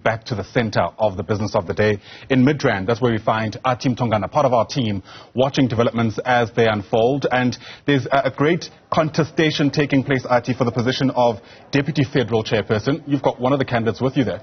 Back to the center of the business of the day in Midrand. That's where we find Athi Mtongana, part of our team, watching developments as they unfold. And there's a great contestation taking place, Athi, for the position of Deputy Federal Chairperson. You've got one of the candidates with you there.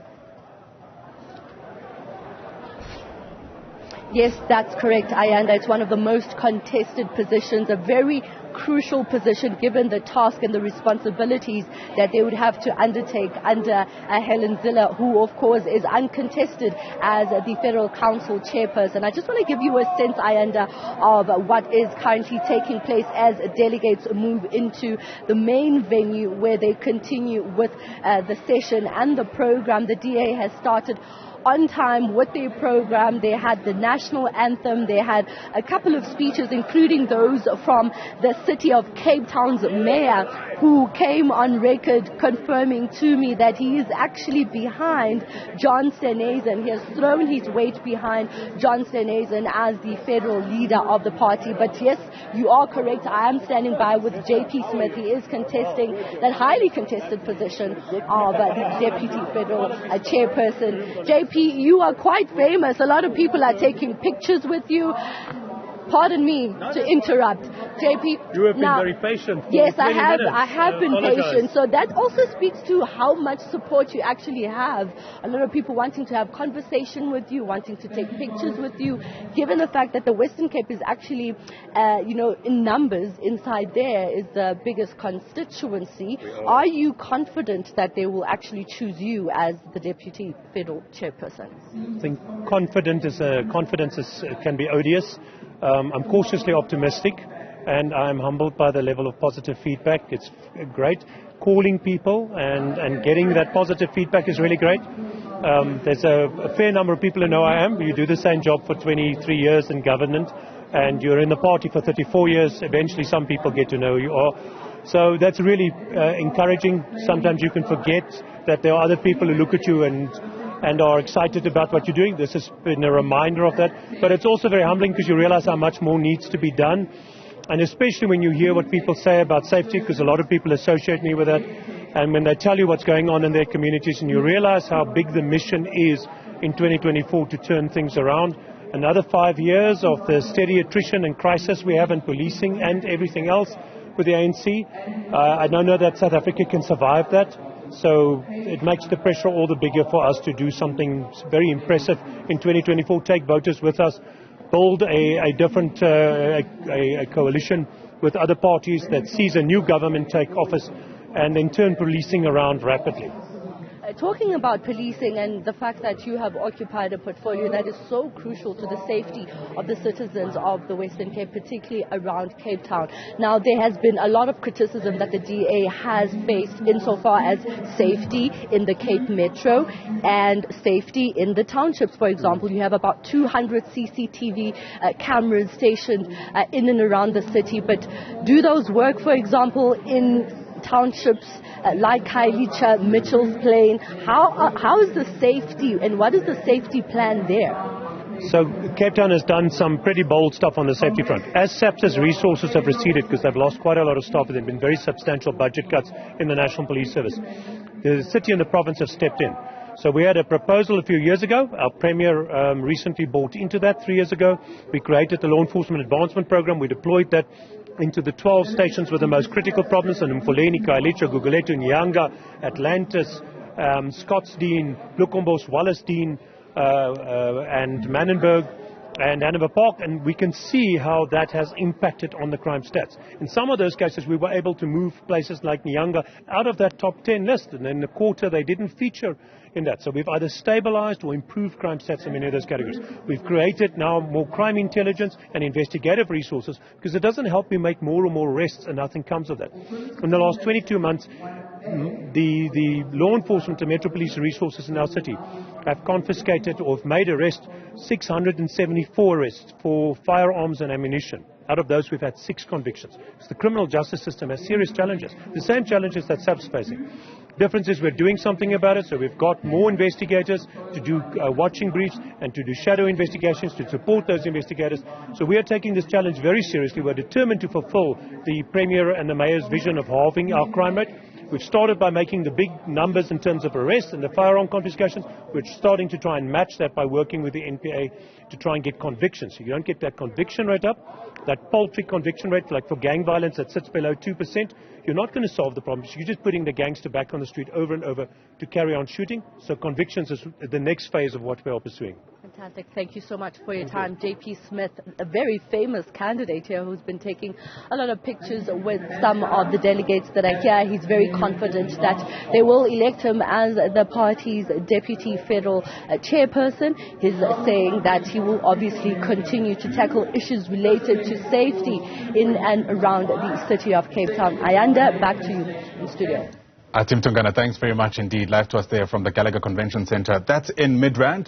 Yes, that's correct, Ayanda. It's one of the most contested positions, a very crucial position given the task and the responsibilities that they would have to undertake under Helen Zille, who of course is uncontested as the Federal Council Chairperson. I just want to give you a sense, Ayanda, of what is currently taking place as delegates move into the main venue where they continue with the session and the program. The DA has started on time with their program. They had the national anthem. They had a couple of speeches, including those from the city of Cape Town's mayor, who came on record confirming to me that he is actually behind John Steenhuisen. He has thrown his weight behind John Steenhuisen as the federal leader of the party. But yes, you are correct. I am standing by with JP Smith. He is contesting that highly contested position of the Deputy Federal Chairperson. JP, you are quite famous. A lot of people are taking pictures with you. Pardon me to interrupt. JP, you have been very patient. Yes, I have been patient. So that also speaks to how much support you actually have. A lot of people wanting to have conversation with you, wanting to take pictures with you, given the fact that the Western Cape is actually, in numbers inside there is the biggest constituency. Are you confident that they will actually choose you as the Deputy Federal Chairperson? I think confidence can be odious. I'm cautiously optimistic, and I'm humbled by the level of positive feedback. It's great. Calling people and getting that positive feedback is really great. There's a fair number of people who know I am. You do the same job for 23 years in government, and you're in the party for 34 years. Eventually some people get to know who you are. So that's really encouraging. Sometimes you can forget that there are other people who look at you and are excited about what you're doing. This has been a reminder of that. But it's also very humbling because you realize how much more needs to be done. And especially when you hear what people say about safety, because a lot of people associate me with that. And when they tell you what's going on in their communities, and you realize how big the mission is in 2024 to turn things around. Another 5 years of the steady attrition and crisis we have in policing and everything else with the ANC. I don't know that South Africa can survive that. So it makes the pressure all the bigger for us to do something very impressive in 2024, take voters with us, build a different a coalition with other parties that sees a new government take office and then turn policing around rapidly. Talking about policing and the fact that you have occupied a portfolio that is so crucial to the safety of the citizens of the Western Cape, particularly around Cape Town. Now, there has been a lot of criticism that the DA has faced insofar as safety in the Cape Metro and safety in the townships. For example, you have about 200 CCTV cameras stationed in and around the city. But do those work, for example, in townships like Khayelitsha, Mitchell's Plain? How is the safety and what is the safety plan there? So Cape Town has done some pretty bold stuff on the safety front. As SAPS's resources have receded because they've lost quite a lot of staff, there have been very substantial budget cuts in the National Police Service. The city and the province have stepped in. So we had a proposal a few years ago. Our Premier recently bought into that 3 years ago. We created the Law Enforcement Advancement Program. We deployed that into the 12 stations with the most critical problems in Mfuleni, Khayelitsha, Gugulethu, Nyanga, Atlantis, Scottsdene, Bloemfontein, Wallisdene, and Manenberg and Hanover Park, and we can see how that has impacted on the crime stats. In some of those cases, we were able to move places like Nyanga out of that top 10 list, and in the quarter they didn't feature in that. So we've either stabilized or improved crime stats in many of those categories. We've created now more crime intelligence and investigative resources because it doesn't help you make more and more arrests and nothing comes of that. In the last 22 months, the law enforcement and Metro Police resources in our city have confiscated or have made 674 arrests for firearms and ammunition. Out of those, we've had 6 convictions. So the criminal justice system has serious challenges, the same challenges that SAP's facing. Difference is we're doing something about it, so we've got more investigators to do watching briefs and to do shadow investigations to support those investigators. So we are taking this challenge very seriously. We're determined to fulfill the Premier and the Mayor's vision of halving our crime rate. We've started by making the big numbers in terms of arrests and the firearm confiscations. We're starting to try and match that by working with the NPA to try and get convictions. If you don't get that conviction rate up, that paltry conviction rate, like for gang violence that sits below 2%, you're not going to solve the problem. You're just putting the gangster back on the street over and over to carry on shooting. So convictions is the next phase of what we are pursuing. Fantastic. Thank you so much for your time. JP Smith, a very famous candidate here who's been taking a lot of pictures with some of the delegates that are here. He's very confident that they will elect him as the party's deputy federal chairperson. He's saying that he will obviously continue to tackle issues related to safety in and around the city of Cape Town. Ayanda, back to you in studio. Athi Mtongana, thanks very much indeed. Live to us there from the Gallagher Convention Centre. That's in Midrand.